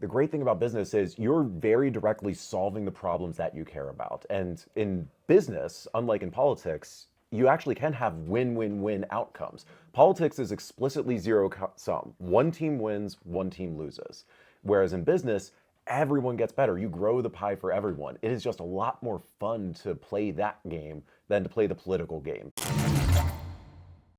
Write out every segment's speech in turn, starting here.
the great thing about business is you're very directly solving the problems that you care about. And in business, unlike in politics, you actually can have win-win-win outcomes. Politics is explicitly zero sum. One team wins, one team loses. Whereas in business, everyone gets better. You grow the pie for everyone. It is just a lot more fun to play that game than to play the political game.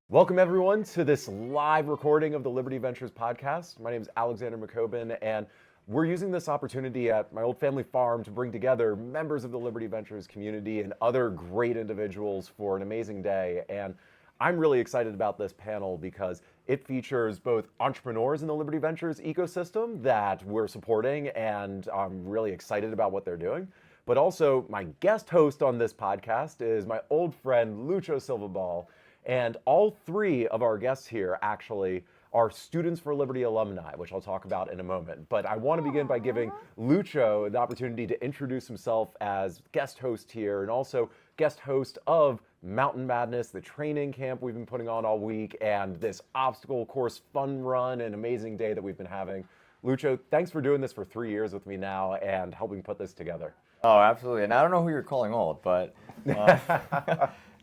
Welcome everyone to this live recording of the Liberty Ventures podcast. My name is Alexander McCobin, and we're using this opportunity at my old family farm to bring together members of the Liberty Ventures community and other great individuals for an amazing day. And I'm really excited about this panel because it features both entrepreneurs in the Liberty Ventures ecosystem that we're supporting, and I'm really excited about what they're doing. But also my guest host on this podcast is my old friend, Luis Silva-Ball. And all three of our guests here actually are Students for Liberty alumni, which I'll talk about in a moment. But I want to begin by giving Lucho the opportunity to introduce himself as guest host here and also guest host of Mountain Madness, the training camp we've been putting on all week, and this obstacle course fun run and amazing day that we've been having. Lucho, thanks for doing this for 3 years with me now and helping put this together. Oh, absolutely. And I don't know who you're calling old, but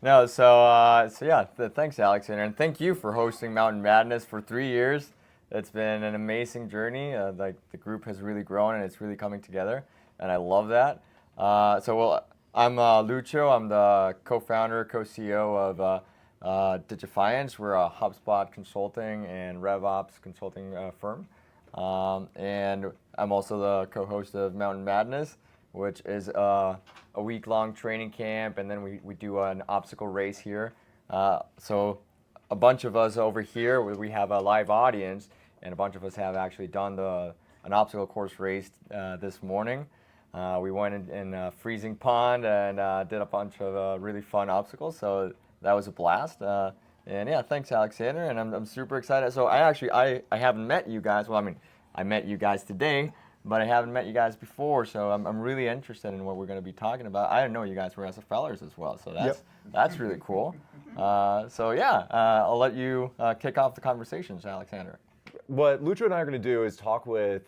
no, thanks, Alexander, and thank you for hosting Mountain Madness for 3 years. It's been an amazing journey. The group has really grown and it's really coming together, and I love that. I'm Lucho. I'm the co-founder, co-CEO of Digifianz. We're a HubSpot consulting and RevOps consulting firm, and I'm also the co-host of Mountain Madness, which is a week-long training camp, and then we do an obstacle race here. So a bunch of us over here, we have a live audience, and a bunch of us have actually done an obstacle course race this morning. We went in a freezing pond and did a bunch of really fun obstacles, so that was a blast. And yeah, thanks, Alexander, and I'm super excited. So I haven't met you guys. Well, I mean, I met you guys today, but I haven't met you guys before, so I'm really interested in what we're going to be talking about. I didn't know you guys were SFLers as well, so that's really cool. I'll let you kick off the conversations, Alexander. What Lucho and I are going to do is talk with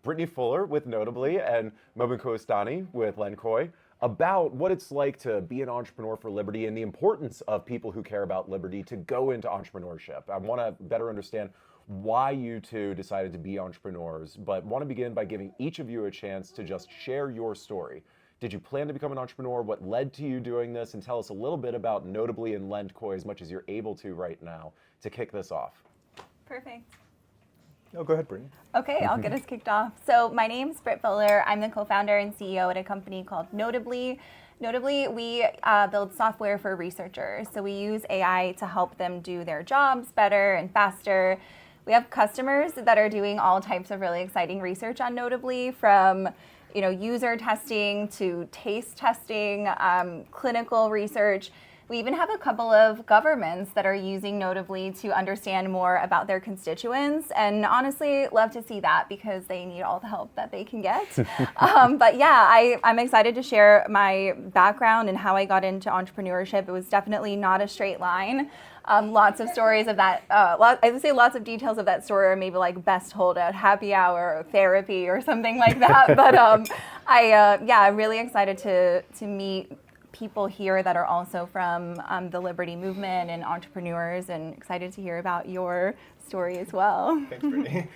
Brittany Fuller with Notably and Mobin Koohestani with LendKoi about what it's like to be an entrepreneur for Liberty and the importance of people who care about Liberty to go into entrepreneurship. I want to better understand why you two decided to be entrepreneurs, but want to begin by giving each of you a chance to just share your story. Did you plan to become an entrepreneur? What led to you doing this? And tell us a little bit about Notably and LendKoi as much as you're able to right now to kick this off. Perfect. Oh, go ahead, Brittany. Okay, I'll get us kicked off. So my name's Britt Fuller. I'm the co-founder and CEO at a company called Notably. Notably, we build software for researchers. So we use AI to help them do their jobs better and faster. We have customers that are doing all types of really exciting research on Notably, from user testing to taste testing, clinical research. We even have a couple of governments that are using Notably to understand more about their constituents, and honestly, love to see that because they need all the help that they can get. But yeah, I'm excited to share my background and how I got into entrepreneurship. It was definitely not a straight line. Lots of stories of that. I would say lots of details of that story are maybe like best told at happy hour or therapy or something like that. But I'm really excited to meet people here that are also from the Liberty movement and entrepreneurs, and excited to hear about your story as well. Thanks, Brittany.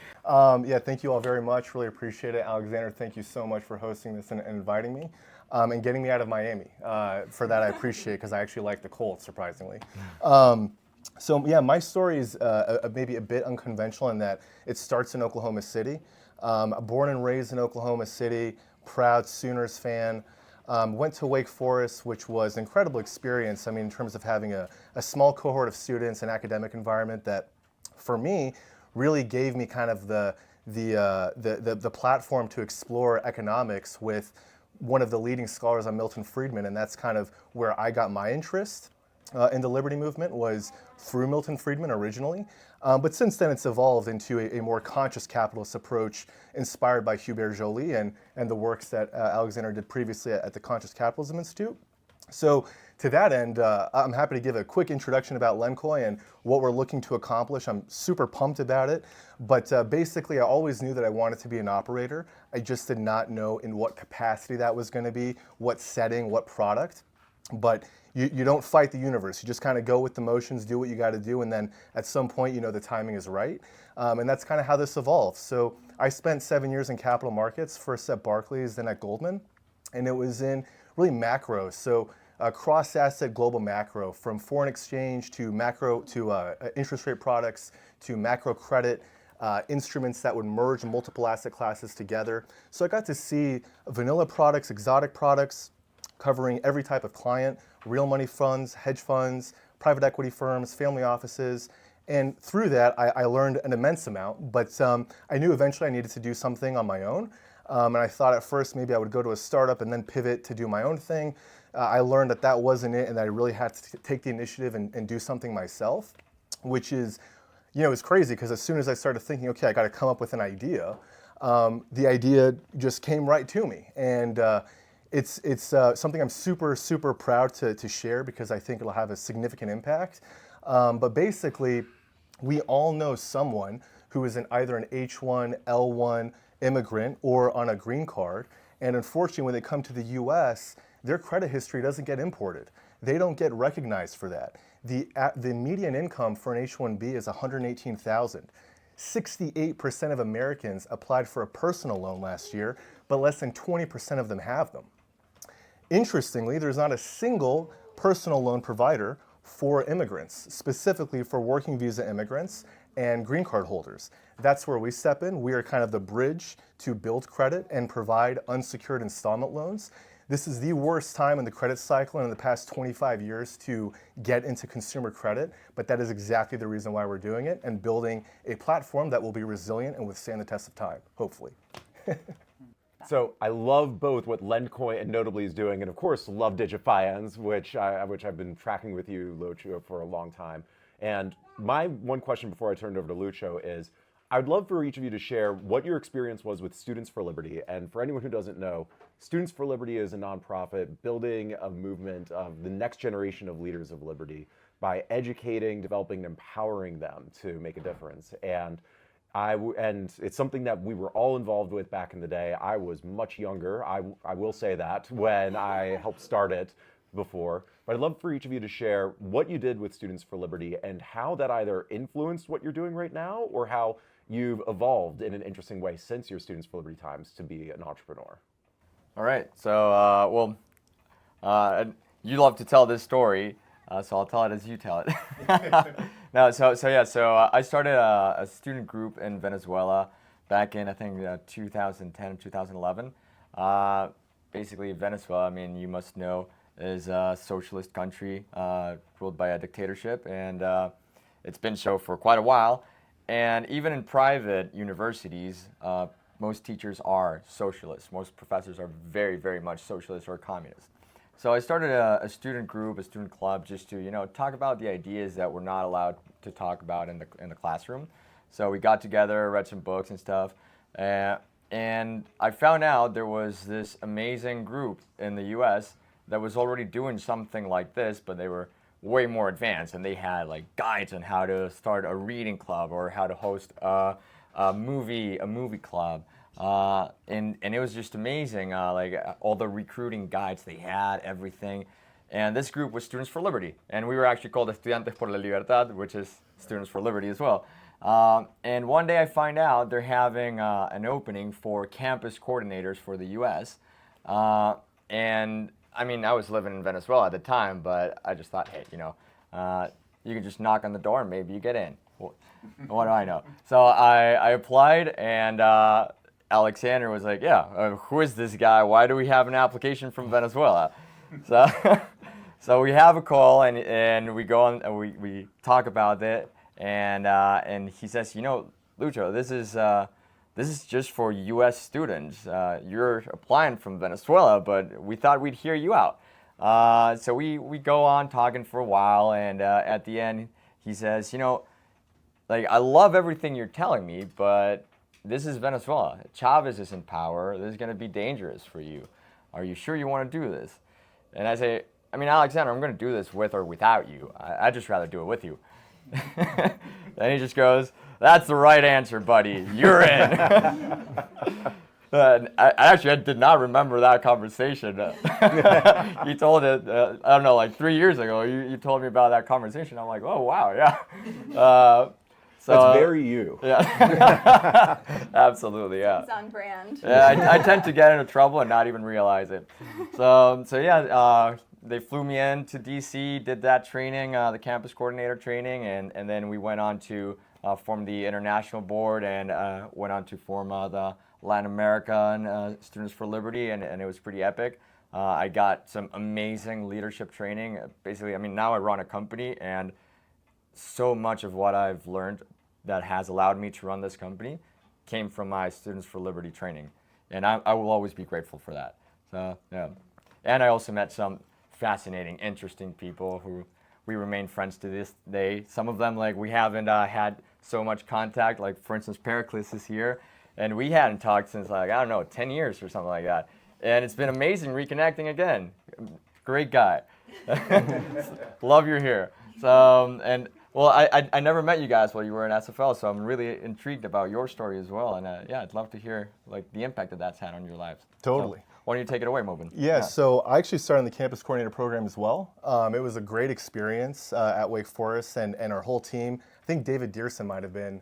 Thank you all very much. Really appreciate it. Alexander, thank you so much for hosting this and inviting me and getting me out of Miami. For that, I appreciate, because I actually like the cold, surprisingly. My story is maybe a bit unconventional in that it starts in Oklahoma City. Born and raised in Oklahoma City, proud Sooners fan. Went to Wake Forest, which was an incredible experience. I mean, in terms of having a small cohort of students, an academic environment that, for me, really gave me kind of the platform to explore economics with one of the leading scholars on Milton Friedman, and that's kind of where I got my interest in the Liberty movement, was through Milton Friedman originally. But since then, it's evolved into a more conscious capitalist approach inspired by Hubert Joly and the works that Alexander did previously at the Conscious Capitalism Institute. So to that end, I'm happy to give a quick introduction about LendKoi and what we're looking to accomplish. I'm super pumped about it, but basically I always knew that I wanted to be an operator. I just did not know in what capacity that was going to be, what setting, what product. But you don't fight the universe. You just kind of go with the motions, do what you got to do, and then at some point, you know, the timing is right. And that's kind of how this evolved. So I spent 7 years in capital markets, first at Barclays, then at Goldman, and it was in really macro. So cross-asset global macro, from foreign exchange to macro to interest rate products to macro credit, instruments that would merge multiple asset classes together. So I got to see vanilla products, exotic products, covering every type of client, real money funds, hedge funds, private equity firms, family offices. And through that, I learned an immense amount, but I knew eventually I needed to do something on my own. And I thought at first maybe I would go to a startup and then pivot to do my own thing. I learned that that wasn't it, and that I really had to take the initiative and do something myself, which is, you know, it's crazy because as soon as I started thinking, okay, I got to come up with an idea, the idea just came right to me. And it's something I'm super, super proud to share because I think it'll have a significant impact. But basically, we all know someone who is either an H1, L1 immigrant or on a green card. And unfortunately, when they come to the US, their credit history doesn't get imported. They don't get recognized for that. The median income for an H1B is $118,000. 68% of Americans applied for a personal loan last year, but less than 20% of them have them. Interestingly, there's not a single personal loan provider for immigrants, specifically for working visa immigrants and green card holders. That's where we step in. We are kind of the bridge to build credit and provide unsecured installment loans. This is the worst time in the credit cycle in the past 25 years to get into consumer credit, but that is exactly the reason why we're doing it and building a platform that will be resilient and withstand the test of time, hopefully. So I love both what LendKoi and Notably is doing, and of course love Digifianz, which I've been tracking with you, Lucio, for a long time. And my one question before I turn it over to Lucio is, I would love for each of you to share what your experience was with Students for Liberty. And for anyone who doesn't know, Students for Liberty is a nonprofit building a movement of the next generation of leaders of liberty by educating, developing, and empowering them to make a difference. And it's something that we were all involved with back in the day. I was much younger, I will say that, when I helped start it before. But I'd love for each of you to share what you did with Students for Liberty and how that either influenced what you're doing right now or how you've evolved in an interesting way since your Students for Liberty times to be an entrepreneur. All right. So, you love to tell this story, so I'll tell it as you tell it. No, so I started a student group in Venezuela back in, I think, 2010, 2011. Basically, Venezuela, I mean, you must know, is a socialist country ruled by a dictatorship, and it's been so for quite a while. And even in private universities, most teachers are socialists. Most professors are very, very much socialist or communist. So I started a student group, a student club, just to, you know, talk about the ideas that we're not allowed to talk about in the classroom. So we got together, read some books and stuff, and I found out there was this amazing group in the U.S. that was already doing something like this, but they were way more advanced, and they had like guides on how to start a reading club or how to host a movie club. And it was just amazing, like all the recruiting guides they had, everything. And this group was Students for Liberty. And we were actually called Estudiantes por la Libertad, which is Students for Liberty as well. And one day I find out they're having an opening for campus coordinators for the US. And I mean, I was living in Venezuela at the time, but I just thought, hey, you know, you can just knock on the door and maybe you get in. Well, what do I know? So I applied, and Alexander was like, yeah, who is this guy? Why do we have an application from Venezuela? So we have a call, and we go on, and we talk about it, and he says, you know, Lucho, this is just for U.S. students. You're applying from Venezuela, but we thought we'd hear you out. So we go on talking for a while, and at the end, he says, you know, like, I love everything you're telling me, but this is Venezuela. Chavez is in power. This is going to be dangerous for you. Are you sure you want to do this? And I say, I mean, Alexander, I'm going to do this with or without you. I'd just rather do it with you. Then he just goes, that's the right answer, buddy. You're in. I did not remember that conversation. You told it, I don't know, like 3 years ago, you told me about that conversation. I'm like, oh, wow, yeah. So, That's very you. Yeah. Absolutely, yeah. It's on brand. Yeah, I tend to get into trouble and not even realize it. So yeah, they flew me into DC, did that training, the campus coordinator training, and then we went on to form the international board and went on to form the Latin American Students for Liberty, and it was pretty epic. I got some amazing leadership training. Basically, I mean, now I run a company, and so much of what I've learned that has allowed me to run this company came from my Students for Liberty training, and I will always be grateful for that. So yeah, and I also met some fascinating, interesting people who we remain friends to this day. Some of them, like, we haven't had so much contact. Like, for instance, Pericles is here, and we hadn't talked since, like, I don't know, 10 years or something like that. And it's been amazing reconnecting again. Great guy. Love you're here. So, and well, I never met you guys while you were in SFL, so I'm really intrigued about your story as well. And yeah, I'd love to hear, like, the impact that that's had on your lives. Totally. So, why don't you take it away, Mobin? Yeah, so I actually started in the campus coordinator program as well. It was a great experience at Wake Forest, and our whole team. I think David Dearson might have been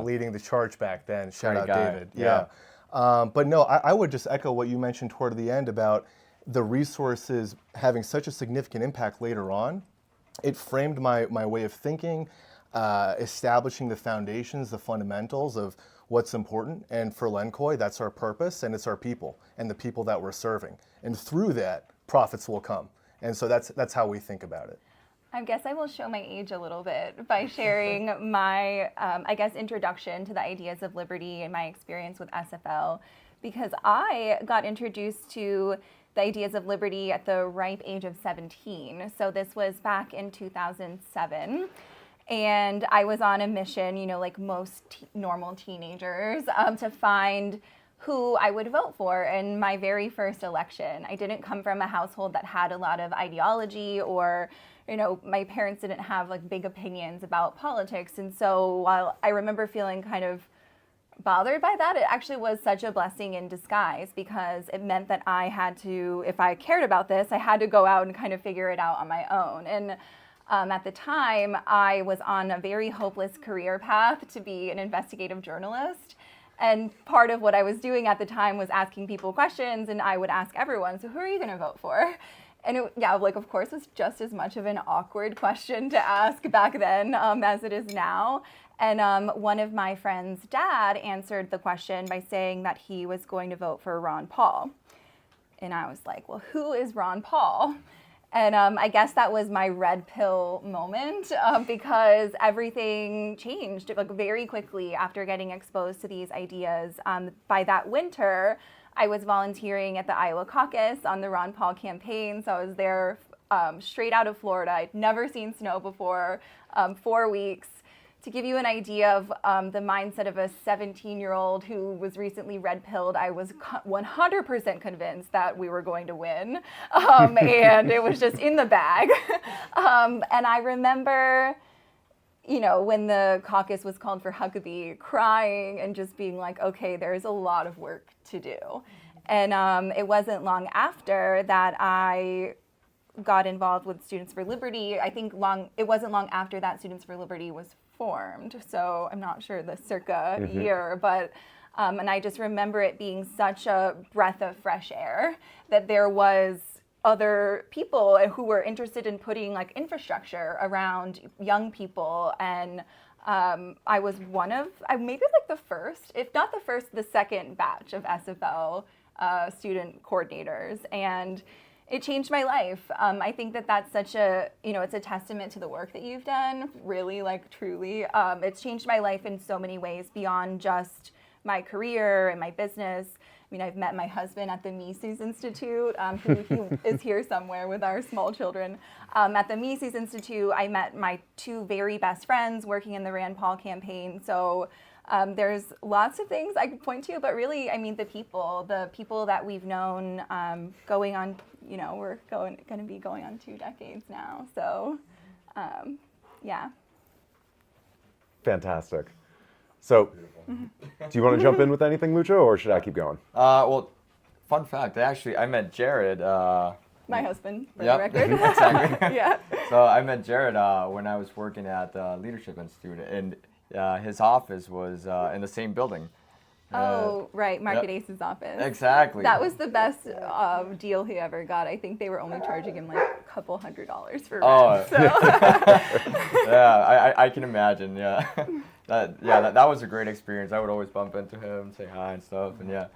leading the charge back then. Shout out guy. David. Yeah. But no, I would just echo what you mentioned toward the end about the resources having such a significant impact later on. It framed my way of thinking, establishing the foundations, the fundamentals of what's important. And for LendKoi, that's our purpose, and it's our people and the people that we're serving. And through that, profits will come. And so that's how we think about it. I guess I will show my age a little bit by sharing my, introduction to the ideas of liberty and my experience with SFL, because I got introduced to the ideas of liberty at the ripe age of 17. So this was back in 2007. And I was on a mission, like most normal teenagers, to find who I would vote for in my very first election. I didn't come from a household that had a lot of ideology, or my parents didn't have like big opinions about politics. And so while I remember feeling kind of bothered by that, it actually was such a blessing in disguise, because it meant that I had to, if I cared about this, I had to go out and kind of figure it out on my own. And at the time, I was on a very hopeless career path to be an investigative journalist. And part of what I was doing at the time was asking people questions, and I would ask everyone, so who are you going to vote for? And it, of course, was just as much of an awkward question to ask back then as it is now. And one of my friend's dad answered the question by saying that he was going to vote for Ron Paul. And I was like, well, who is Ron Paul? And I guess that was my red pill moment, because everything changed very quickly after getting exposed to these ideas. By that winter, I was volunteering at the Iowa caucus on the Ron Paul campaign. So I was there straight out of Florida. I'd never seen snow before, 4 weeks. To give you an idea of the mindset of a 17-year-old who was recently red-pilled, I was 100% convinced that we were going to win, and it was just in the bag. And I remember, when the caucus was called for Huckabee, crying and just being like, okay, there's a lot of work to do. And it wasn't long after that I got involved with Students for Liberty. I think it wasn't long after that Students for Liberty was formed, so I'm not sure the circa year, but and I just remember it being such a breath of fresh air that there was other people who were interested in putting like infrastructure around young people, and I was one of, maybe like the first, if not the first, the second batch of SFL student coordinators, and it changed my life. I think that that's such a, it's a testament to the work that you've done, really, like truly. It's changed my life in so many ways beyond just my career and my business. I mean, I've met my husband at the Mises Institute, who is here somewhere with our small children. At the Mises Institute, I met my two very best friends working in the Rand Paul campaign. So There's lots of things I could point to, but really, I mean, the people that we've known going on, we're going to be going on 2 decades now. So, yeah. Fantastic. So, do you want to jump in with anything, Lucho, or should I keep going? Well, fun fact, I met Jared. My husband, for Yep. the record. Exactly. Yeah. So I met Jared when I was working at the Leadership Institute, and his office was in the same building. Oh, right, Market Yep. Ace's office. Exactly. That was the best deal he ever got. I think they were only charging him like a couple $100s for rent. Oh. So. Yeah, I can imagine. Yeah, that was a great experience. I would always bump into him, say hi and stuff, and yeah,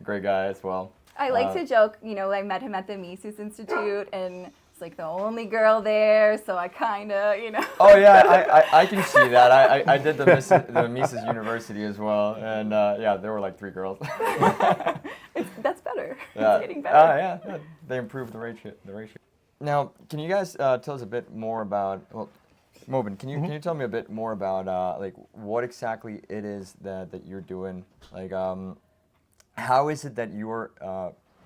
great guy as well. I like to joke, I met him at the Mises Institute, and it's like the only girl there, so I kind of, Oh yeah, I can see that. I did the Mises University as well, and yeah, there were like 3 girls. That's better. Yeah. It's getting better. Yeah, they improved the ratio. Now, can you guys tell us a bit more about? Well, Mobin, can you tell me a bit more about like what exactly it is that you're doing? Like, how is it that you're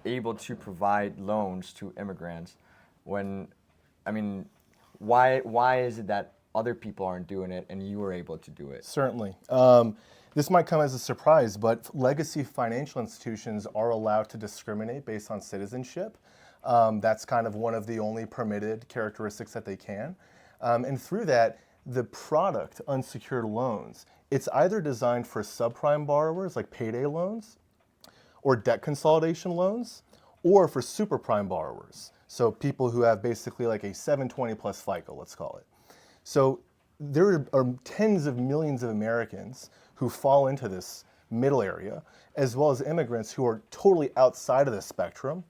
able to provide loans to immigrants? Why is it that other people aren't doing it and you are able to do it? Certainly. This might come as a surprise, but legacy financial institutions are allowed to discriminate based on citizenship. That's kind of one of the only permitted characteristics that they can. And through that, the product, unsecured loans, it's either designed for subprime borrowers like payday loans or debt consolidation loans, or for super prime borrowers. So people who have basically like a 720 plus FICO, let's call it. So there are tens of millions of Americans who fall into this middle area, as well as immigrants who are totally outside of the spectrum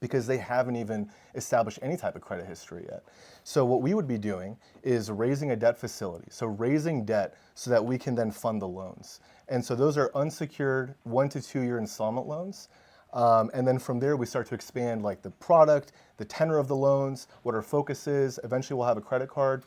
because they haven't even established any type of credit history yet. So what we would be doing is raising a debt facility. So raising debt so that we can then fund the loans. And so those are unsecured 1 to 2 year installment loans. And then from there, we start to expand like the product, the tenor of the loans, what our focus is. Eventually, we'll have a credit card.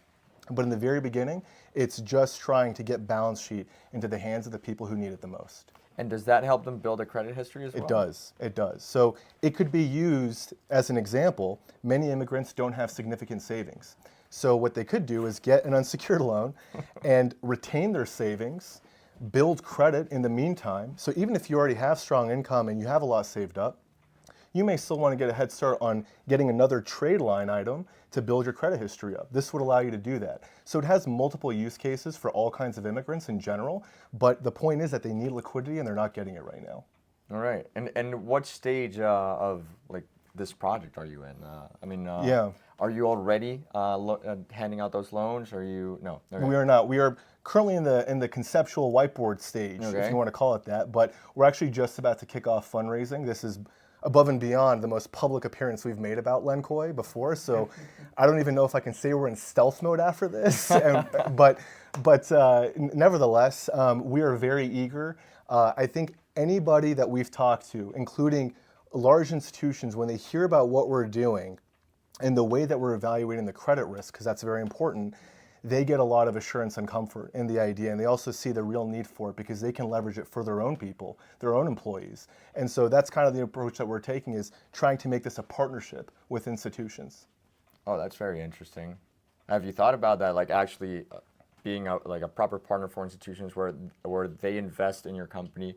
But in the very beginning, it's just trying to get balance sheet into the hands of the people who need it the most. And does that help them build a credit history as well? It does. It does. So it could be used as an example. Many immigrants don't have significant savings. So what they could do is get an unsecured loan and retain their savings, build credit in the meantime. So even if you already have strong income and you have a lot saved up, you may still want to get a head start on getting another trade line item to build your credit history up. This would allow you to do that. So it has multiple use cases for all kinds of immigrants in general, but the point is that they need liquidity and they're not getting it right now. All right. And what stage of like this project are you in? Yeah. Are you already handing out those loans? Or no? Okay. We are not. We are currently in the conceptual whiteboard stage, if you want to call it that. But we're actually just about to kick off fundraising. This is above and beyond the most public appearance we've made about LendKoi before. So I don't even know if I can say we're in stealth mode after this. But nevertheless, we are very eager. I think anybody that we've talked to, including large institutions, when they hear about what we're doing and the way that we're evaluating the credit risk, because that's very important, they get a lot of assurance and comfort in the idea, and they also see the real need for it because they can leverage it for their own people, their own employees. And so that's kind of the approach that we're taking, is trying to make this a partnership with institutions. Oh, that's very interesting. Have you thought about that, like actually being a proper partner for institutions where they invest in your company,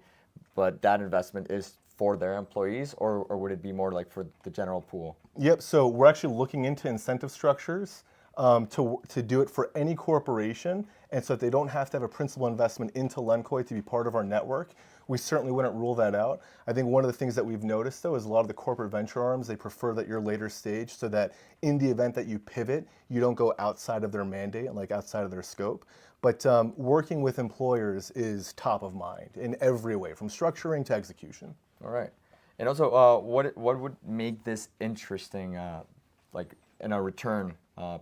but that investment is for their employees, or would it be more like for the general pool? Yep, so we're actually looking into incentive structures to do it for any corporation, and so that they don't have to have a principal investment into LendKoi to be part of our network. We certainly wouldn't rule that out. I think one of the things that we've noticed, though, is a lot of the corporate venture arms, they prefer that you're later stage, so that in the event that you pivot, you don't go outside of their mandate, like outside of their scope. But working with employers is top of mind in every way, from structuring to execution. All right. And also, what would make this interesting, like in a return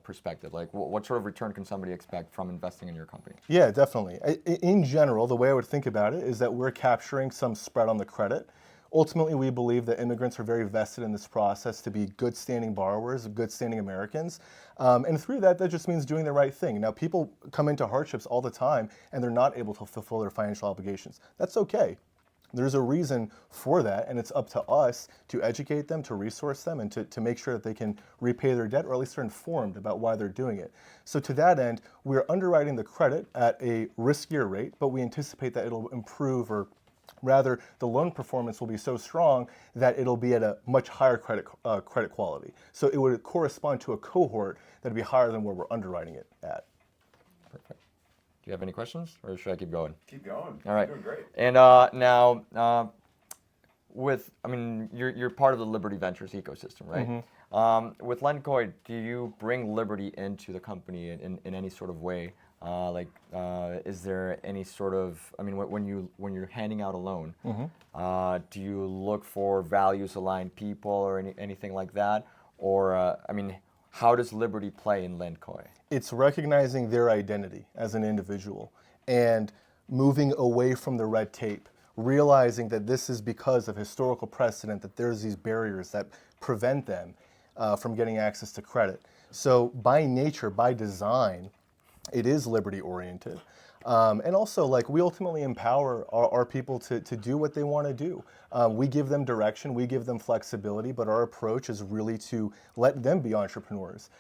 perspective? Like, what sort of return can somebody expect from investing in your company? Yeah, definitely. In general, the way I would think about it is that we're capturing some spread on the credit. Ultimately, we believe that immigrants are very vested in this process to be good standing borrowers, good standing Americans. And through that, that just means doing the right thing. Now, people come into hardships all the time and they're not able to fulfill their financial obligations. That's okay. There's a reason for that, and it's up to us to educate them, to resource them, and to make sure that they can repay their debt, or at least they're informed about why they're doing it. So to that end, we're underwriting the credit at a riskier rate, but we anticipate that it'll improve, or rather, the loan performance will be so strong that it'll be at a much higher credit quality. So it would correspond to a cohort that would be higher than where we're underwriting it at. Perfect. Do you have any questions, or should I keep going? Keep going. All right. You're doing great. And now, you're part of the Liberty Ventures ecosystem, right? With LendKoi, do you bring Liberty into the company in any sort of way? Is there any sort of, when you're handing out a loan, do you look for values-aligned people or anything like that? Or, how does Liberty play in LendKoi? It's recognizing their identity as an individual and moving away from the red tape, realizing that this is because of historical precedent, that there's these barriers that prevent them from getting access to credit. So by nature, by design, it is liberty oriented. And also, we ultimately empower our people to do what they want to do. We give them direction, we give them flexibility, but our approach is really to let them be entrepreneurs.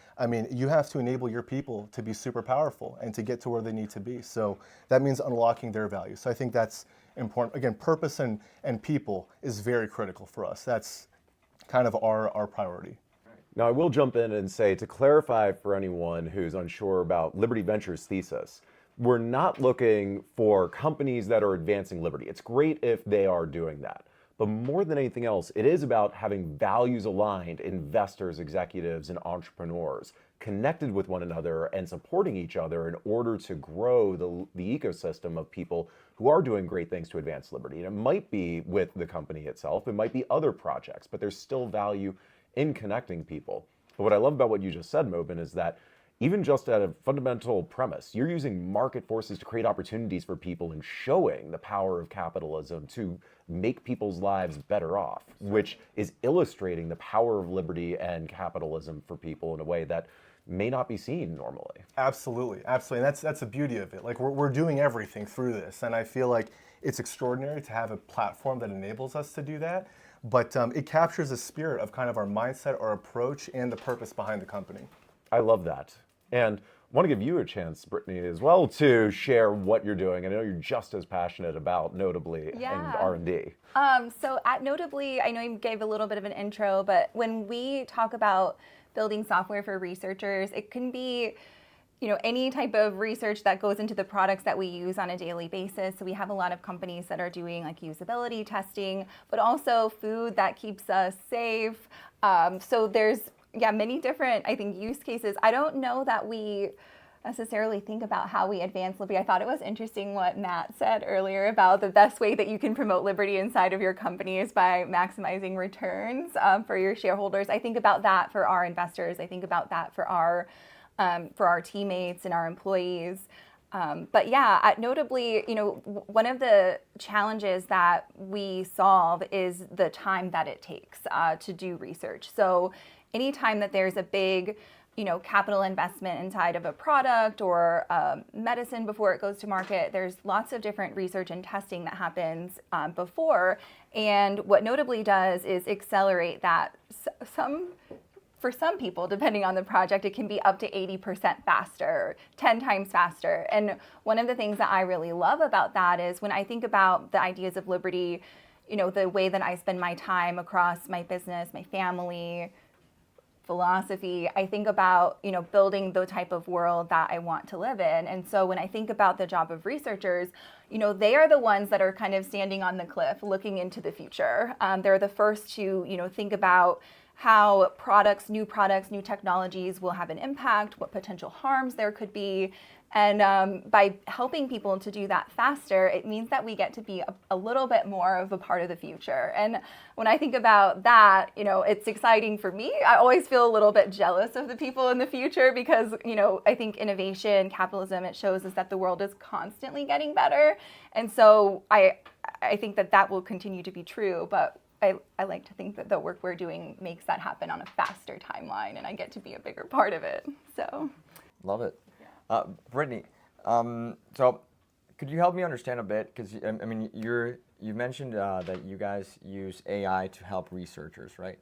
You have to enable your people to be super powerful and to get to where they need to be. So that means unlocking their value. So I think that's important. Again, purpose and people is very critical for us. That's kind of our priority. Now, I will jump in and say, to clarify for anyone who's unsure about Liberty Ventures' thesis, we're not looking for companies that are advancing liberty. It's great if they are doing that. But more than anything else, it is about having values-aligned investors, executives, and entrepreneurs connected with one another and supporting each other in order to grow the ecosystem of people who are doing great things to advance liberty. And it might be with the company itself, it might be other projects, but there's still value in connecting people. But what I love about what you just said, Mobin, is that even just at a fundamental premise, you're using market forces to create opportunities for people and showing the power of capitalism to make people's lives better off, which is illustrating the power of liberty and capitalism for people in a way that may not be seen normally. Absolutely, absolutely. And that's the beauty of it. We're doing everything through this, and I feel like it's extraordinary to have a platform that enables us to do that. But it captures the spirit of kind of our mindset, our approach, and the purpose behind the company. I love that. And I want to give you a chance, Brittany, as well, to share what you're doing. I know you're just as passionate about Notably and R&D. So at Notably, I know you gave a little bit of an intro, but when we talk about building software for researchers, it can be any type of research that goes into the products that we use on a daily basis. So we have a lot of companies that are doing usability testing, but also food that keeps us safe. So there's many different, use cases. I don't know that we necessarily think about how we advance liberty. I thought it was interesting what Matt said earlier about the best way that you can promote liberty inside of your company is by maximizing returns for your shareholders. I think about that for our investors. I think about that for our teammates and our employees. But at Notably, one of the challenges that we solve is the time that it takes to do research. So anytime that there's a big, capital investment inside of a product or medicine before it goes to market, there's lots of different research and testing that happens before. And what Notably does is accelerate that. For some people, depending on the project, it can be up to 80% faster, 10 times faster. And one of the things that I really love about that is when I think about the ideas of liberty, the way that I spend my time across my business, my family, philosophy, I think about, building the type of world that I want to live in. And so when I think about the job of researchers, they are the ones that are kind of standing on the cliff looking into the future. They're the first to, think about how new technologies will have an impact, what potential harms there could be. And by helping people to do that faster, it means that we get to be a little bit more of a part of the future. And when I think about that, it's exciting for me. I always feel a little bit jealous of the people in the future because, I think innovation, capitalism, it shows us that the world is constantly getting better. And so I I think that will continue to be true, but I like to think that the work we're doing makes that happen on a faster timeline, and I get to be a bigger part of it. So, love it. Brittany, so could you help me understand a bit? Because I mean, you mentioned that you guys use AI to help researchers, right?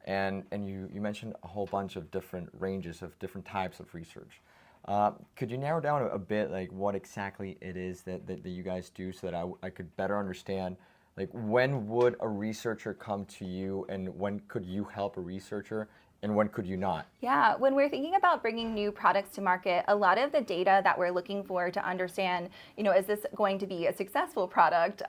And you mentioned a whole bunch of different ranges of different types of research. Could you narrow down a bit, like what exactly it is that you guys do, so that I could better understand, like when would a researcher come to you, and when could you help a researcher, and when could you not? Yeah, when we're thinking about bringing new products to market, a lot of the data that we're looking for to understand, is this going to be a successful product?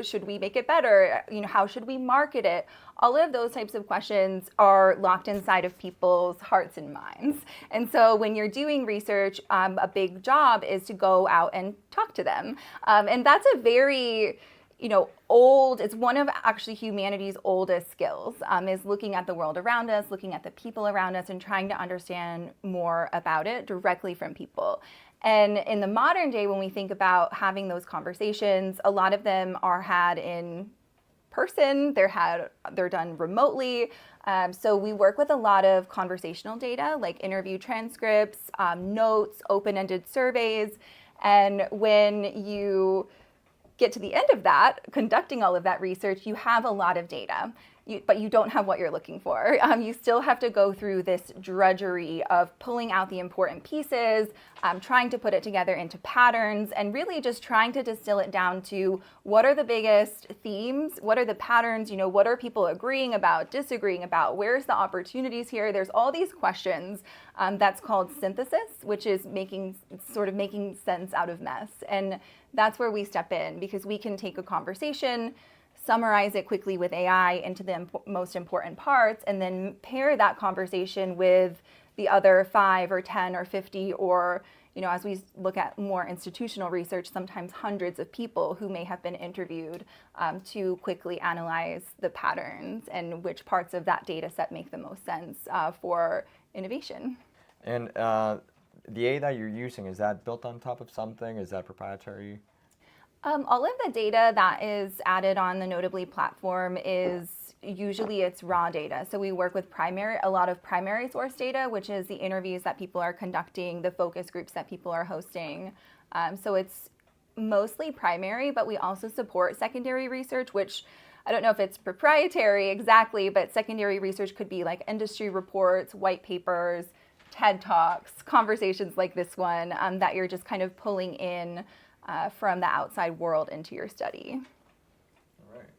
Should we make it better? How should we market it? All of those types of questions are locked inside of people's hearts and minds. And so when you're doing research, a big job is to go out and talk to them. And that's a very it's one of actually humanity's oldest skills, is looking at the world around us, looking at the people around us, and trying to understand more about it directly from people. And in the modern day, when we think about having those conversations, a lot of them are had in person, they're done remotely. So we work with a lot of conversational data, like interview transcripts, notes, open-ended surveys. And when you get to the end of that, conducting all of that research, you have a lot of data, but you don't have what you're looking for. You still have to go through this drudgery of pulling out the important pieces, trying to put it together into patterns, and really just trying to distill it down to what are the biggest themes, what are the patterns, what are people agreeing about, disagreeing about, where's the opportunities here? There's all these questions. That's called synthesis, which is making sense out of mess. And that's where we step in, because we can take a conversation, summarize it quickly with AI into the most important parts, and then pair that conversation with the other 5 or 10 or 50, or, as we look at more institutional research, sometimes hundreds of people who may have been interviewed, to quickly analyze the patterns and which parts of that data set make the most sense for innovation. And the AI that you're using, is that built on top of something? Is that proprietary? All of the data that is added on the Notably platform is usually it's raw data. So we work with a lot of primary source data, which is the interviews that people are conducting, the focus groups that people are hosting. So it's mostly primary, but we also support secondary research, which I don't know if it's proprietary exactly, but secondary research could be like industry reports, white papers, TED Talks, conversations like this one, that you're just kind of pulling in from the outside world into your study. All right.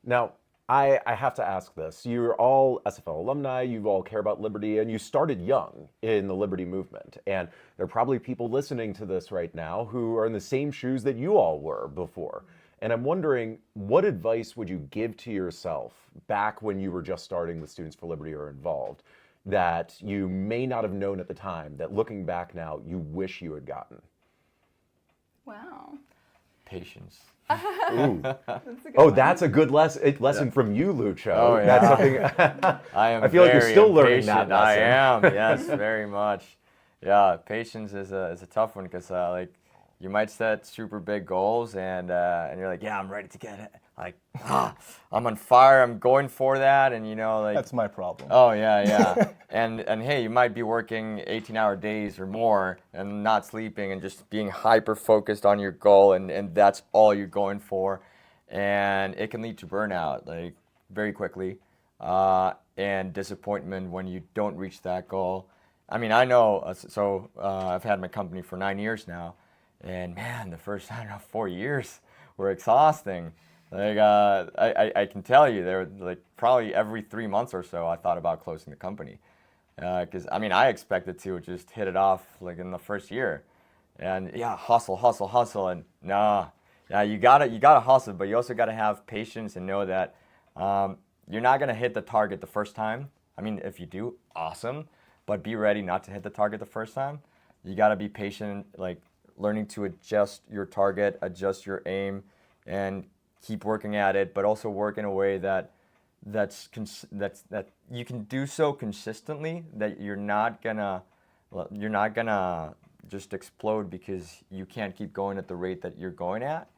Now, I have to ask this. You're all SFL alumni, you all care about liberty, and you started young in the liberty movement. And there are probably people listening to this right now who are in the same shoes that you all were before. And I'm wondering, what advice would you give to yourself back when you were just starting with Students for Liberty or involved, that you may not have known at the time, that looking back now, you wish you had gotten? Wow. Patience. Ooh. That's a good lesson from you, Lucho. Oh, yeah. That's something I feel like you're still learning that impatient. I lesson. am, yes, very much. Yeah, patience is a tough one, because like you might set super big goals and you're like, yeah, I'm ready to get it. Like, I'm on fire. I'm going for that, and like That's my problem. Oh yeah. and hey, you might be working 18-hour days or more and not sleeping and just being hyper focused on your goal, and that's all you're going for, and it can lead to burnout like very quickly, and disappointment when you don't reach that goal. I mean, I know. I've had my company for 9 years now, and man, the first 4 years were exhausting. Like I can tell you, there like probably every 3 months or so, I thought about closing the company, because I expected to just hit it off like in the first year, and yeah, hustle, and nah, yeah, you gotta hustle, but you also gotta have patience and know that you're not gonna hit the target the first time. I mean, if you do, awesome, but be ready not to hit the target the first time. You gotta be patient, like learning to adjust your target, adjust your aim, and keep working at it, but also work in a way that you can do so consistently that you're not gonna just explode because you can't keep going at the rate that you're going at.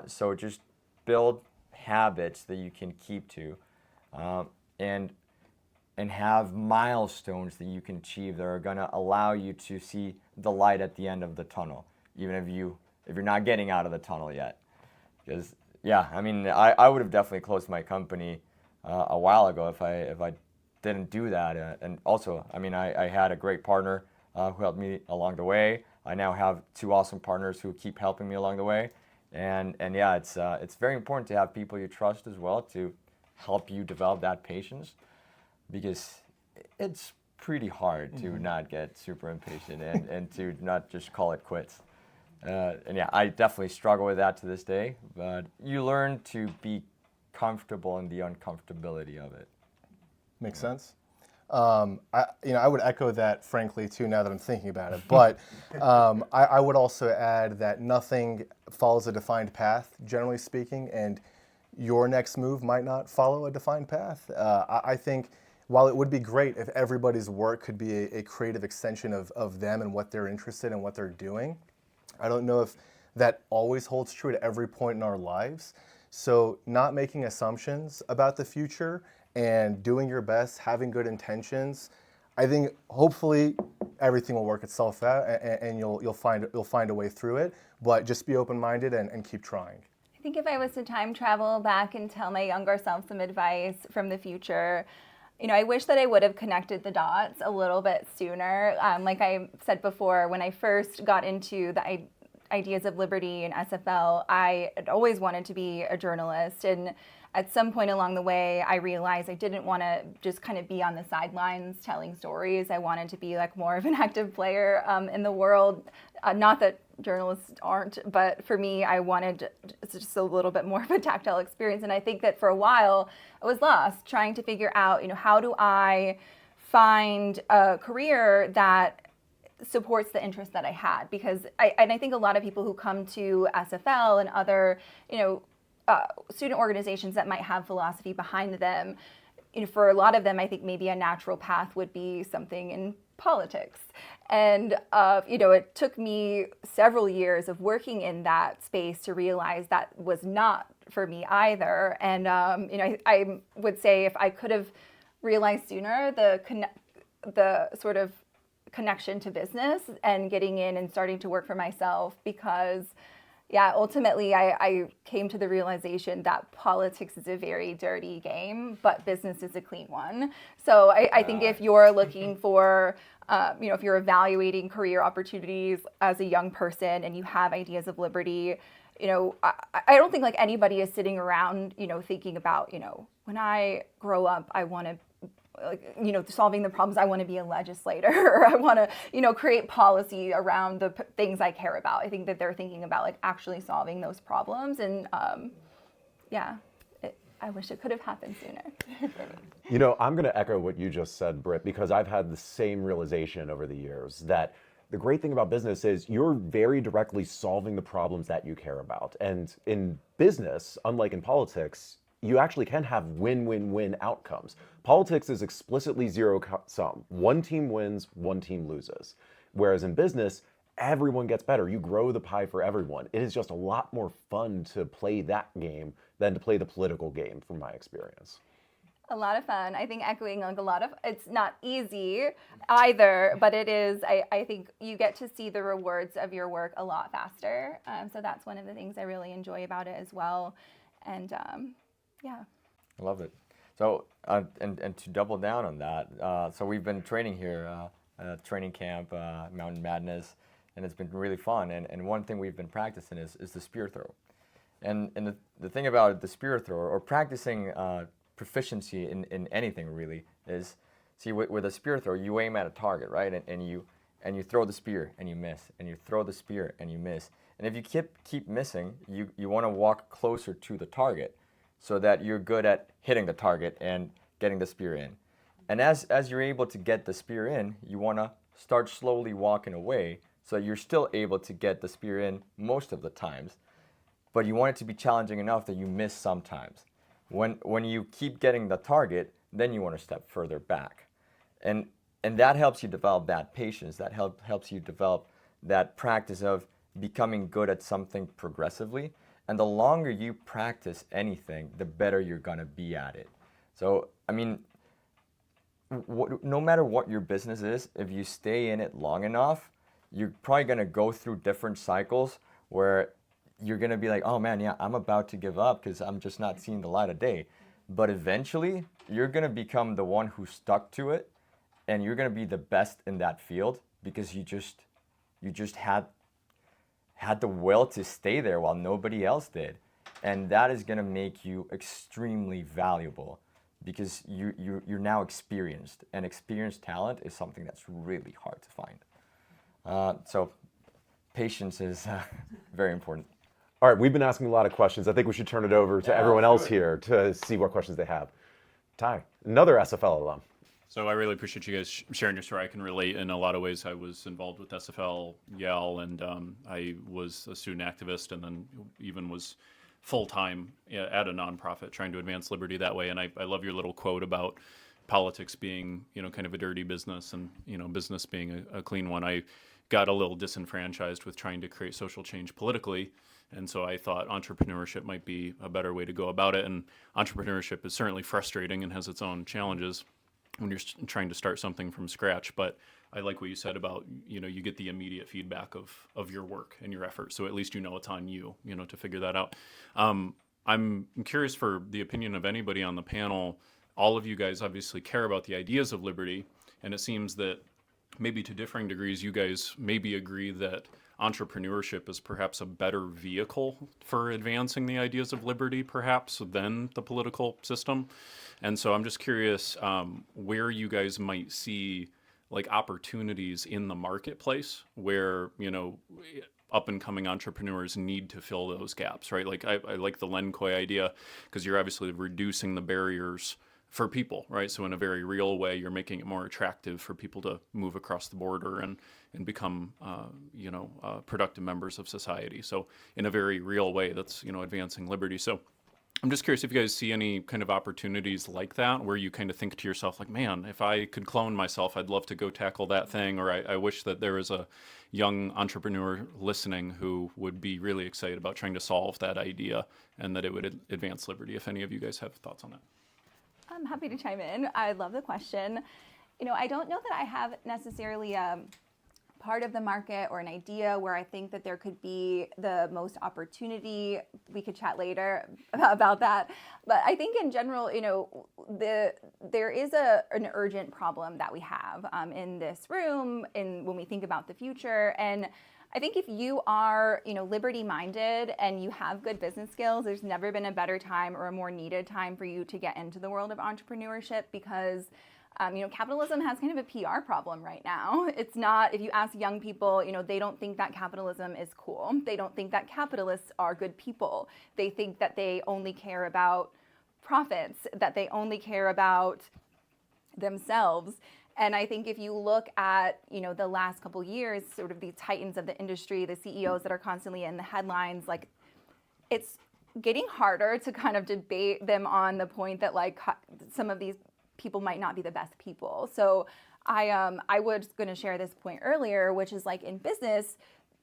So just build habits that you can keep to, and have milestones that you can achieve that are going to allow you to see the light at the end of the tunnel, even if you're not getting out of the tunnel yet. Because I mean, I would have definitely closed my company a while ago if I didn't do that. And also, I mean, I had a great partner who helped me along the way. I now have 2 awesome partners who keep helping me along the way. And yeah, it's very important to have people you trust as well to help you develop that patience, because it's pretty hard to not get super impatient and to not just call it quits. And yeah, I definitely struggle with that to this day, but you learn to be comfortable in the uncomfortability of it. Makes sense. I would echo that, frankly, too, now that I'm thinking about it. But I would also add that nothing follows a defined path, generally speaking, and your next move might not follow a defined path. I think while it would be great if everybody's work could be a creative extension of them and what they're interested in, what they're doing, I don't know if that always holds true at every point in our lives. So not making assumptions about the future and doing your best, having good intentions, I think hopefully everything will work itself out and you'll find a way through it. But just be open-minded and keep trying. I think if I was to time travel back and tell my younger self some advice from the future, I wish that I would have connected the dots a little bit sooner. Like I said before, when I first got into the ideas of liberty and SFL, I had always wanted to be a journalist. And at some point along the way, I realized I didn't want to just kind of be on the sidelines telling stories. I wanted to be like more of an active player in the world. Not that journalists aren't, but for me, I wanted just a little bit more of a tactile experience. And I think that for a while, I was lost trying to figure out, how do I find a career that supports the interest that I had? Because I think a lot of people who come to SFL and other, student organizations that might have philosophy behind them, for a lot of them, I think maybe a natural path would be something in politics. And, it took me several years of working in that space to realize that was not for me either. And, I would say if I could have realized sooner the sort of connection to business and getting in and starting to work for myself, because ultimately I came to the realization that politics is a very dirty game, but business is a clean one. So I think if you're looking for, if you're evaluating career opportunities as a young person and you have ideas of liberty, I don't think like anybody is sitting around, thinking about, when I grow up, I want to, solving the problems. I want to be a legislator, or I want to, create policy around the things I care about. I think that they're thinking about like actually solving those problems. And I wish it could have happened sooner. I'm going to echo what you just said, Britt, because I've had the same realization over the years that the great thing about business is you're very directly solving the problems that you care about. And in business, unlike in politics, you actually can have win-win-win outcomes. Politics is explicitly zero-sum. One team wins, one team loses. Whereas in business, everyone gets better. You grow the pie for everyone. It is just a lot more fun to play that game than to play the political game, from my experience. A lot of fun. I think echoing like a lot of, it's not easy either, but it is, I think you get to see the rewards of your work a lot faster. So that's one of the things I really enjoy about it as well. And I love it. So, and to double down on that, so we've been training here, training camp, Mountain Madness, and it's been really fun. And one thing we've been practicing is the spear throw. And the thing about the spear throw, or practicing proficiency in anything really, is, see, with a spear throw, you aim at a target, right? And you throw the spear and you miss, and you throw the spear and you miss. And if you keep missing, you want to walk closer to the target, so that you're good at hitting the target and getting the spear in. And as you're able to get the spear in, you want to start slowly walking away so that you're still able to get the spear in most of the times, but you want it to be challenging enough that you miss sometimes. When you keep getting the target, then you want to step further back. And that helps you develop that patience, that helps you develop that practice of becoming good at something progressively, And the longer you practice anything, the better you're gonna be at it. So, I mean, no matter what your business is, if you stay in it long enough, you're probably gonna go through different cycles where you're gonna be like, oh man, yeah, I'm about to give up because I'm just not seeing the light of day. But eventually, you're gonna become the one who stuck to it, and you're gonna be the best in that field because you just had the will to stay there while nobody else did. And that is gonna make you extremely valuable because you're now experienced, and experienced talent is something that's really hard to find. So patience is very important. All right, we've been asking a lot of questions. I think we should turn it over to everyone else here to see what questions they have. Ty, another SFL alum. So I really appreciate you guys sharing your story. I can relate in a lot of ways. I was involved with SFL, Yale, and I was a student activist, and then even was full-time at a nonprofit trying to advance liberty that way. And I love your little quote about politics being, kind of a dirty business, and, business being a clean one. I got a little disenfranchised with trying to create social change politically. And so I thought entrepreneurship might be a better way to go about it. And entrepreneurship is certainly frustrating and has its own challenges when you're trying to start something from scratch. But I like what you said about, you get the immediate feedback of your work and your effort. So at least it's on you, to figure that out. I'm curious for the opinion of anybody on the panel. All of you guys obviously care about the ideas of liberty. And it seems that maybe to differing degrees, you guys maybe agree that entrepreneurship is perhaps a better vehicle for advancing the ideas of liberty, perhaps, than the political system. And so I'm just curious where you guys might see opportunities in the marketplace where, up and coming entrepreneurs need to fill those gaps, right? I like the LendKoi idea because you're obviously reducing the barriers for people, right? So in a very real way, you're making it more attractive for people to move across the border and become, productive members of society. So in a very real way, that's, advancing liberty. So I'm just curious if you guys see any kind of opportunities like that, where you kind of think to yourself, man, if I could clone myself, I'd love to go tackle that thing. Or I wish that there was a young entrepreneur listening who would be really excited about trying to solve that idea and that it would advance liberty. If any of you guys have thoughts on that. I'm happy to chime in. I love the question. I don't know that I have necessarily part of the market or an idea where I think that there could be the most opportunity. We could chat later about that. But I think in general, there is an urgent problem that we have in this room and when we think about the future. And I think if you are, liberty-minded and you have good business skills, there's never been a better time or a more needed time for you to get into the world of entrepreneurship because capitalism has kind of a PR problem right now. It's not, if you ask young people, they don't think that capitalism is cool. They don't think that capitalists are good people. They think that they only care about profits, that they only care about themselves. And I think if you look at, the last couple years, sort of these titans of the industry, the CEOs that are constantly in the headlines, it's getting harder to kind of debate them on the point that some of these people might not be the best people. So I was going to share this point earlier, which is in business,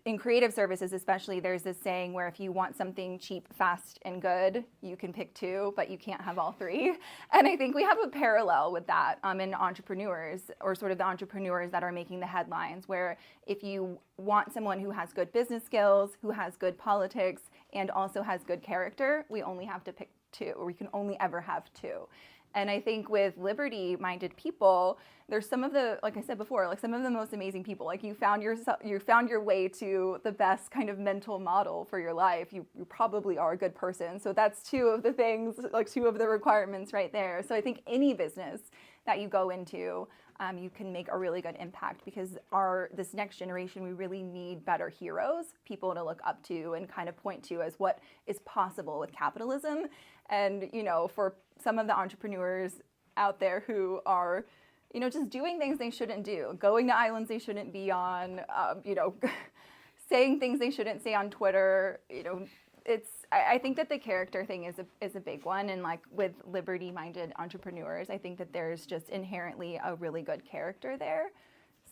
in creative services especially, there's this saying where if you want something cheap, fast, and good, you can pick two, but you can't have all three. And I think we have a parallel with that in entrepreneurs, or sort of the entrepreneurs that are making the headlines, where if you want someone who has good business skills, who has good politics, and also has good character, we only have to pick two, or we can only ever have two. And I think with liberty-minded people, there's some of the, like I said before, some of the most amazing people. You found your way to the best kind of mental model for your life. You probably are a good person. So that's two of the things, two of the requirements right there. So I think any business that you go into, you can make a really good impact, because this next generation, we really need better heroes, people to look up to and kind of point to as what is possible with capitalism. And, for some of the entrepreneurs out there who are, just doing things they shouldn't do, going to islands they shouldn't be on, saying things they shouldn't say on Twitter, I think that the character thing is a big one. And with liberty-minded entrepreneurs, I think that there's just inherently a really good character there.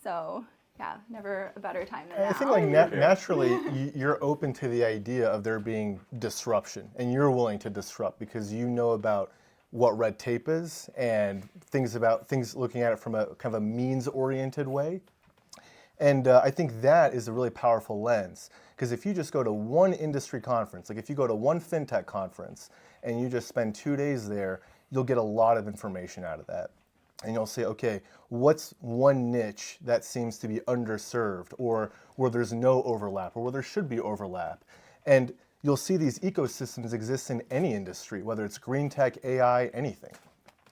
So Yeah, never a better time than I now. think like naturally you're open to the idea of there being disruption, and you're willing to disrupt because you know about what red tape is and things looking at it from a kind of a means-oriented way. And I think that is a really powerful lens, because if you just go to one industry conference, like if you go to one fintech conference and you just spend 2 days there, you'll get a lot of information out of that. And you'll say, okay, what's one niche that seems to be underserved, or where there's no overlap, or where there should be overlap? And you'll see these ecosystems exist in any industry, whether it's green tech, AI, anything.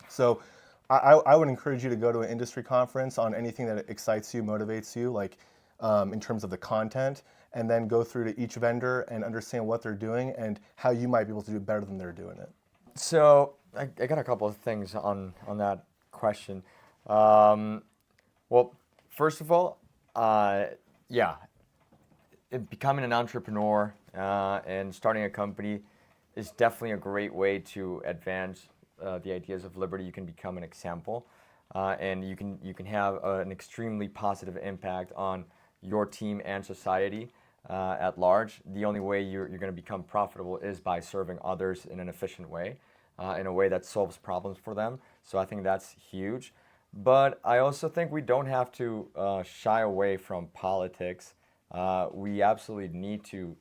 So I would encourage you to go to an industry conference on anything that excites you, motivates you, like in terms of the content, and then go through to each vendor and understand what they're doing and how you might be able to do better than they're doing it. So I got a couple of things on that question. Well, first of all, becoming an entrepreneur and starting a company is definitely a great way to advance the ideas of liberty. You can become an example, and you can have an extremely positive impact on your team and society at large. The only way you're going to become profitable is by serving others in an efficient way, in a way that solves problems for them. So I think that's huge. But I also think we don't have to shy away from politics. We absolutely need to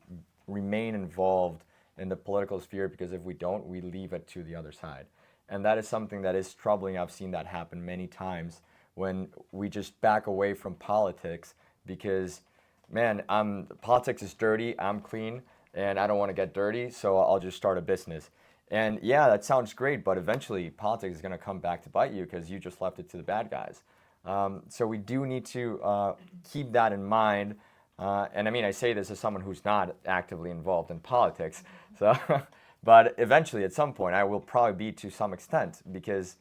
remain involved in the political sphere, because if we don't, we leave it to the other side. And that is something that is troubling. I've seen that happen many times when we just back away from politics because, man, politics is dirty, I'm clean, and I don't want to get dirty, so I'll just start a business. And yeah, that sounds great, but eventually politics is going to come back to bite you because you just left it to the bad guys. So we do need to keep that in mind. And I mean, I say this as someone who's not actively involved in politics. So, but eventually, at some point, I will probably be to some extent, because,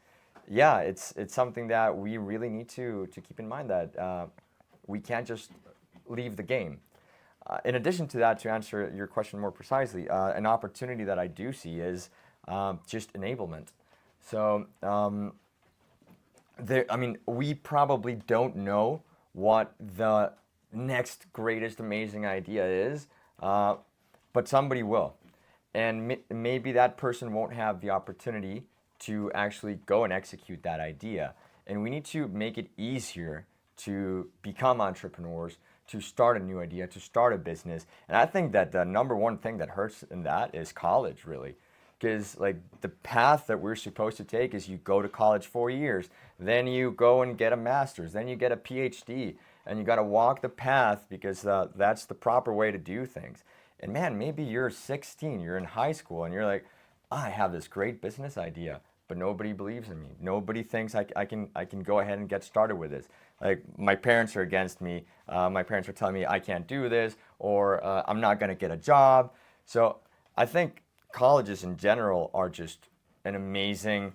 yeah, it's something that we really need to keep in mind, that we can't just leave the game. In addition to that, to answer your question more precisely, an opportunity that I do see is just enablement. So, we probably don't know what the next greatest amazing idea is, but somebody will. And maybe that person won't have the opportunity to actually go and execute that idea. And we need to make it easier to become entrepreneurs, to start a new idea, to start a business. And I think that the number one thing that hurts in that is college, really. Because like the path that we're supposed to take is you go to college 4 years, then you go and get a master's, then you get a PhD, and you got to walk the path, because that's the proper way to do things. And man, maybe you're 16, you're in high school, and you're like, I have this great business idea, but nobody believes in me. Nobody thinks I can go ahead and get started with this. Like, my parents are against me. My parents are telling me I can't do this, or I'm not going to get a job. So I think colleges in general are just an amazing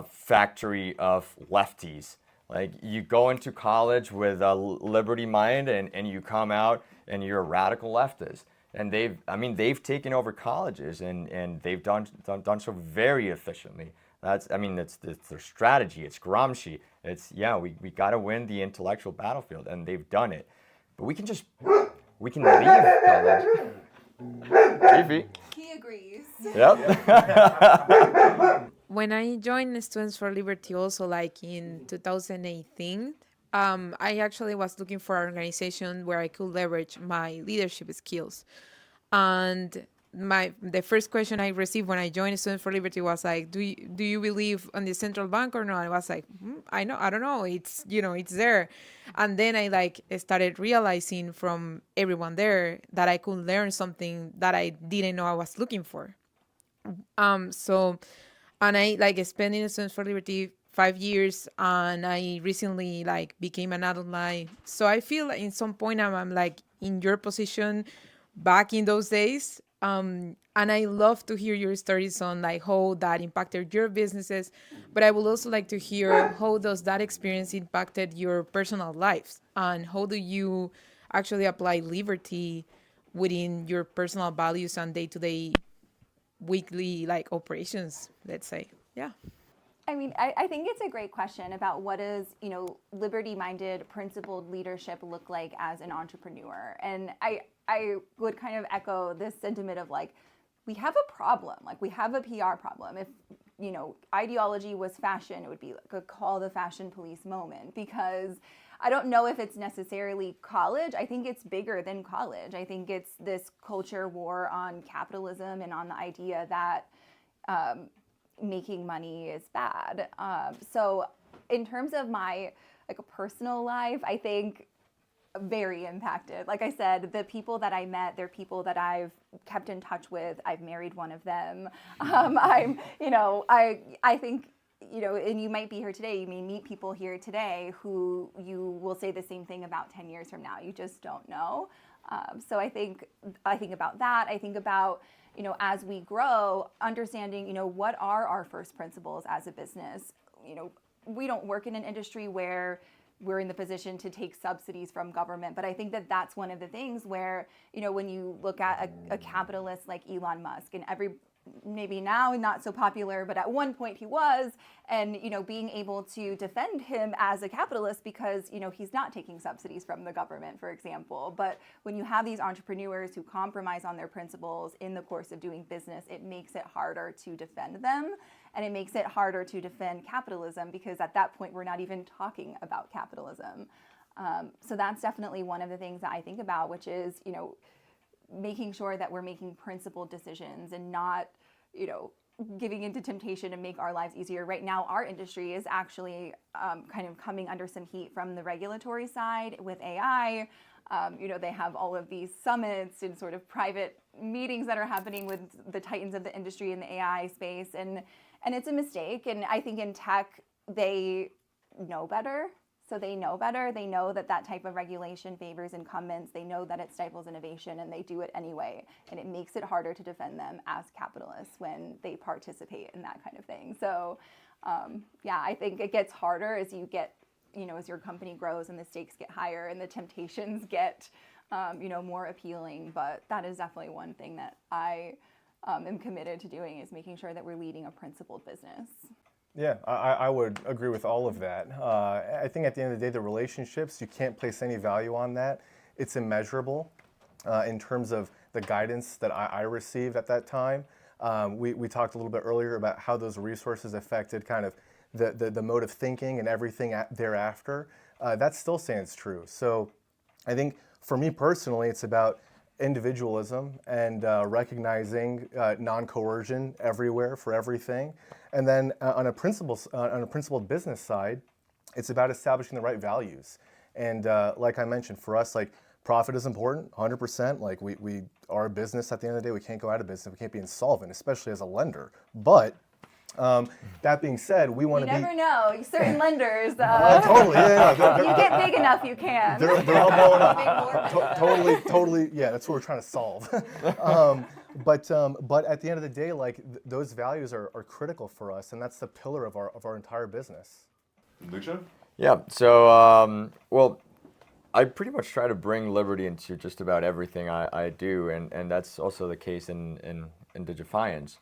factory of lefties. Like, you go into college with a liberty mind, and you come out and you're a radical leftist. And they've taken over colleges, and they've done so very efficiently. It's their strategy. It's Gramsci. We got to win the intellectual battlefield, and they've done it. But we can leave college. Fifi. He agrees. Yep. When I joined Students for Liberty, also like in 2018, I actually was looking for an organization where I could leverage my leadership skills. And the first question I received when I joined Students for Liberty was like, do you believe on the central bank or not? I was like, I don't know. It's there. And then I started realizing from everyone there that I could learn something that I didn't know I was looking for. And I spent in Students for Liberty 5 years, and I recently became an alumni. So I feel in some point I'm like in your position back in those days. And I love to hear your stories on how that impacted your businesses, but I would also like to hear how does that experience impacted your personal lives, and how do you actually apply liberty within your personal values and day-to-day weekly operations, let's say. Yeah. I mean, I think it's a great question about what does, liberty-minded, principled leadership look like as an entrepreneur. And I would kind of echo this sentiment of like, we have a problem, like we have a PR problem. If, ideology was fashion, it would be like a call the fashion police moment, because I don't know if it's necessarily college. I think it's bigger than college. I think it's this culture war on capitalism and on the idea that, making money is bad. So in terms of my personal life, I think very impacted. Like I said, the people that I met, they're people that I've kept in touch with. I've married one of them. I think, and you might be here today, you may meet people here today who you will say the same thing about 10 years from now. You just don't know. So I think about that. I think about, as we grow, understanding, what are our first principles as a business. We don't work in an industry where we're in the position to take subsidies from government, but I think that that's one of the things where, when you look at a capitalist like Elon Musk, and maybe now not so popular, but at one point he was, and being able to defend him as a capitalist because he's not taking subsidies from the government, for example. But when you have these entrepreneurs who compromise on their principles in the course of doing business, it makes it harder to defend them, and it makes it harder to defend capitalism, because at that point we're not even talking about capitalism. So that's definitely one of the things that I think about, which is making sure that we're making principled decisions and not, giving into temptation to make our lives easier. Right now, our industry is actually kind of coming under some heat from the regulatory side with AI. They have all of these summits and sort of private meetings that are happening with the titans of the industry in the AI space. And it's a mistake. And I think in tech, they know better. So they know better. They know that type of regulation favors incumbents. They know that it stifles innovation, and they do it anyway. And it makes it harder to defend them as capitalists when they participate in that kind of thing. So, I think it gets harder as you get, as your company grows and the stakes get higher and the temptations get, more appealing. But that is definitely one thing that I am committed to doing, is making sure that we're leading a principled business. Yeah, I would agree with all of that. I think at the end of the day, the relationships, you can't place any value on that. It's immeasurable in terms of the guidance that I received at that time. We talked a little bit earlier about how those resources affected kind of the mode of thinking and everything thereafter. That still stands true. So I think for me personally, it's about individualism and recognizing non-coercion everywhere for everything. And then on a principled business side, it's about establishing the right values. And like I mentioned, for us, like, profit is important, 100%. Like, we are a business at the end of the day. We can't go out of business. We can't be insolvent, especially as a lender. But that being said, we want to be... You never know. Certain lenders... totally. Yeah, you get big enough, you can. They're all blowing up. Totally. Yeah, that's what we're trying to solve. But at the end of the day, like, those values are critical for us, and that's the pillar of our entire business. Lucia? Yeah. So, I pretty much try to bring liberty into just about everything I do, and that's also the case in Digifianz.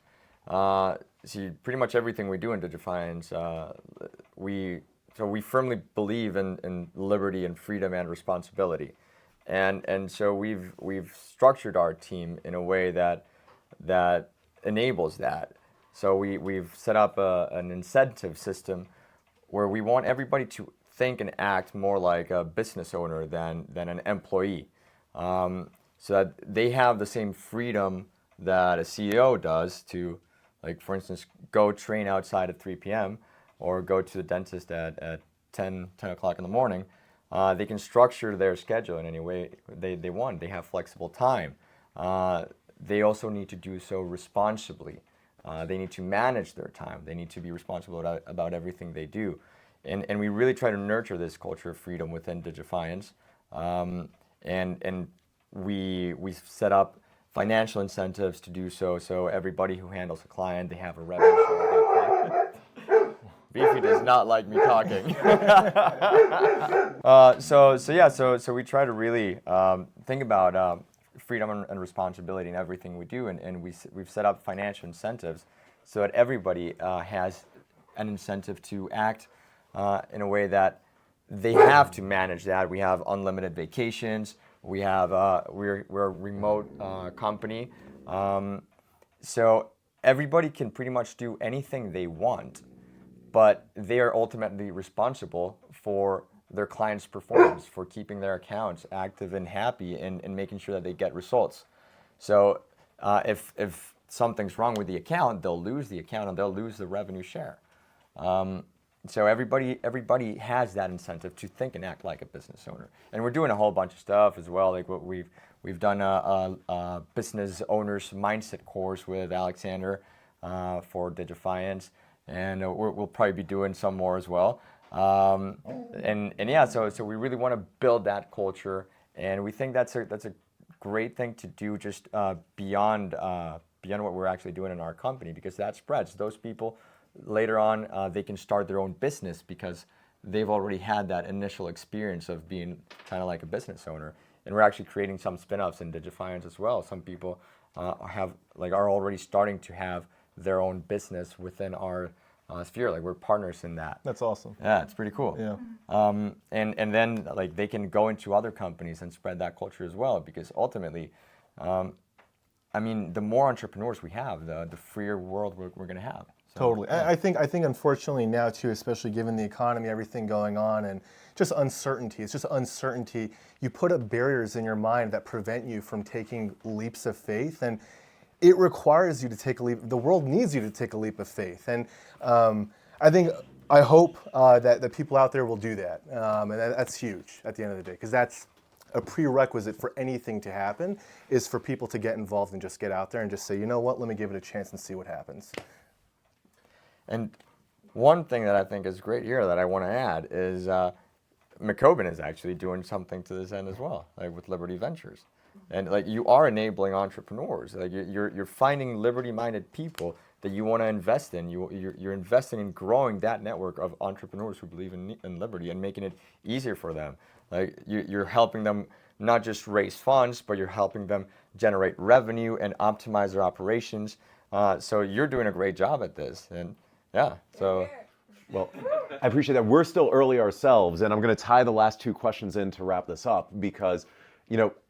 See, pretty much everything we do in Digifianz, we firmly believe in liberty and freedom and responsibility, and so we've structured our team in a way that enables that. So we've set up an incentive system where we want everybody to think and act more like a business owner than an employee, so that they have the same freedom that a CEO does to, like, for instance, go train outside at 3 p.m. or go to the dentist at 10 o'clock in the morning. They can structure their schedule in any way they want. They have flexible time. They also need to do so responsibly. They need to manage their time. They need to be responsible about everything they do. And we really try to nurture this culture of freedom within Digifianz. And we've set up financial incentives to do so. So everybody who handles a client, they have a revenue share. Beefy does not like me talking. So we try to really think about freedom and responsibility in everything we do, and we've set up financial incentives so that everybody has an incentive to act in a way that they have to manage that. We have unlimited vacations. We have we're a remote company, so everybody can pretty much do anything they want, but they are ultimately responsible for their clients' performance, for keeping their accounts active and happy, and making sure that they get results. So if something's wrong with the account, they'll lose the account and they'll lose the revenue share. So everybody has that incentive to think and act like a business owner. And we're doing a whole bunch of stuff as well. Like what we've done a business owners mindset course with Alexander for Digifianz, and we'll probably be doing some more as well. And yeah, so we really want to build that culture, and we think that's a great thing to do just beyond what we're actually doing in our company, because that spreads. Those people later on they can start their own business because they've already had that initial experience of being kind of like a business owner. And we're actually creating some spin-offs in Digifianz as well. Some people are already starting to have their own business within our sphere. Like we're partners in that. That's awesome. Yeah, it's pretty cool. Yeah. And then like they can go into other companies and spread that culture as well, because ultimately, I mean, the more entrepreneurs we have, the freer world we're going to have. So, Totally. yeah. I think unfortunately now too, especially given the economy, everything going on, and just uncertainty. It's just uncertainty. You put up barriers in your mind that prevent you from taking leaps of faith, and it requires you to take a leap. The world needs you to take a leap of faith, and I hope that the people out there will do that, and that's huge at the end of the day, because that's a prerequisite for anything to happen, is for people to get involved and just get out there and just say, you know what, let me give it a chance and see what happens. And one thing that I think is great here that I want to add is McCoben is actually doing something to this end as well, like with Liberty Ventures. And like you are enabling entrepreneurs. Like you're finding liberty-minded people that you want to invest in. You're investing in growing that network of entrepreneurs who believe in liberty and making it easier for them. Like you're helping them not just raise funds, but you're helping them generate revenue and optimize their operations. So you're doing a great job at this. And yeah, so. Well, I appreciate that. We're still early ourselves, and I'm going to tie the last two questions in to wrap this up, because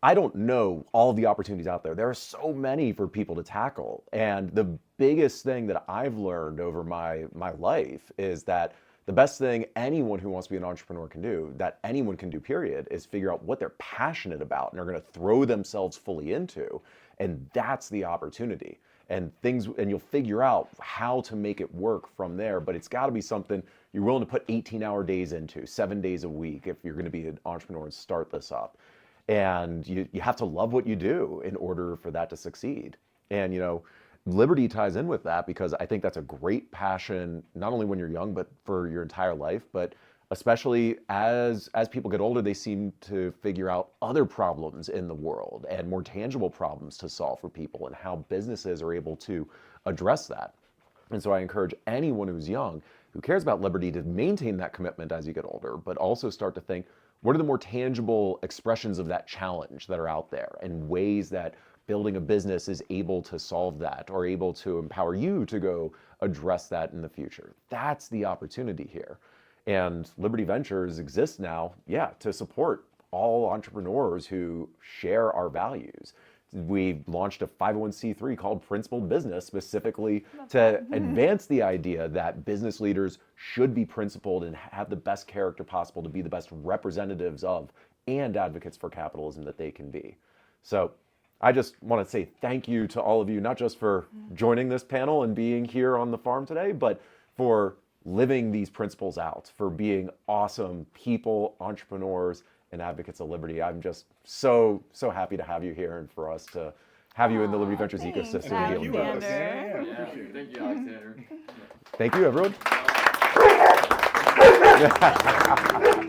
I don't know all the opportunities out there. There are so many for people to tackle. And the biggest thing that I've learned over my life is that the best thing anyone who wants to be an entrepreneur can do, that anyone can do, period, is figure out what they're passionate about and are going to throw themselves fully into. And that's the opportunity. And you'll figure out how to make it work from there. But it's got to be something you're willing to put 18-hour days into, 7 days a week, if you're going to be an entrepreneur and start this up. And you have to love what you do in order for that to succeed. And Liberty ties in with that, because I think that's a great passion, not only when you're young, but for your entire life. But especially as people get older, they seem to figure out other problems in the world and more tangible problems to solve for people, and how businesses are able to address that. And so I encourage anyone who's young, who cares about liberty, to maintain that commitment as you get older, but also start to think, what are the more tangible expressions of that challenge that are out there, and ways that building a business is able to solve that, or able to empower you to go address that in the future. That's the opportunity here. And Liberty Ventures exists now, to support all entrepreneurs who share our values. We launched a 501c3 called Principled Business, specifically to advance the idea that business leaders should be principled and have the best character possible to be the best representatives of and advocates for capitalism that they can be. So I just want to say thank you to all of you, not just for joining this panel and being here on the farm today, but for living these principles out, for being awesome people, entrepreneurs, and advocates of liberty. I'm just so happy to have you here, and for us to have you in the Liberty Ventures ecosystem. Thank and you, deal with this. Thank you, Alexander. Thank you, everyone.